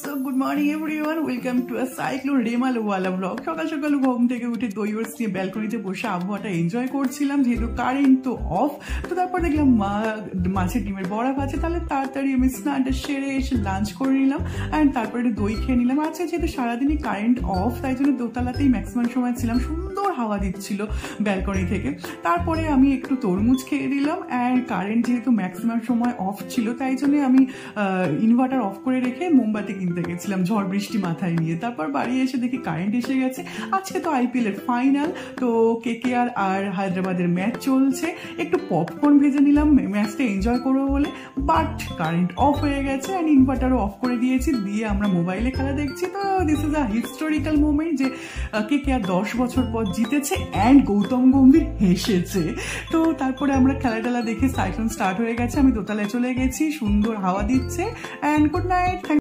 So good morning everyone, welcome to a cyclone Remal ওয়ালা blog. সকাল সকাল ঘুম থেকে উঠে দই ওটস নিয়ে ব্যালকনিতে বসে আবহাওয়াটা এনজয় করছিলাম, যেহেতু কারেন্ট তো অফ। তো তারপর দেখলাম মাছের ডিমের বড়া ভাজে, তাহলে তাড়াতাড়ি আমি স্নানটা সেরে এসে লাঞ্চ করে নিলাম অ্যান্ড তারপরে একটু দই খেয়ে নিলাম। আজকে যেহেতু সারাদিনই কারেন্ট অফ, তাই জন্য দোতলাতেই ম্যাক্সিমাম সময় ছিলাম, সুন্দর হাওয়া দিচ্ছিল ব্যালকনি থেকে। তারপরে আমি একটু তরমুজ খেয়ে দিলাম অ্যান্ড কারেন্ট যেহেতু ম্যাক্সিমাম সময় অফ ছিল, তাই জন্য আমি ইনভার্টার অফ করে রেখে মোমবাতি কিনতে গেছিলাম ঝড় বৃষ্টি মাথায় নিয়ে। তারপর বাড়ি এসে দেখি কারেন্ট এসে গেছে। আজকে তো আইপিএল এর ফাইনাল, তো কেকেআর আর হায়দ্রাবাদের ম্যাচ চলছে। একটু পপকর্ন ভেজে নিলাম ম্যাচটা এনজয় করবো বলে, বাট কারেন্ট অফ হয়ে গেছে অ্যান্ড ইনভার্টারও অফ করে দিয়েছি, দিয়ে আমরা মোবাইলে খেলা দেখছি। তো this is a historical moment যে কেকেআর 10 বছর পর জিতেছে অ্যান্ড গৌতম গম্ভীর হেসেছে। তো তারপরে আমরা খেলা টেলা দেখে সাইক্লোন স্টার্ট হয়ে গেছে, আমি দোতলায় চলে গেছি, সুন্দর হাওয়া দিচ্ছে অ্যান্ড গুড নাইট।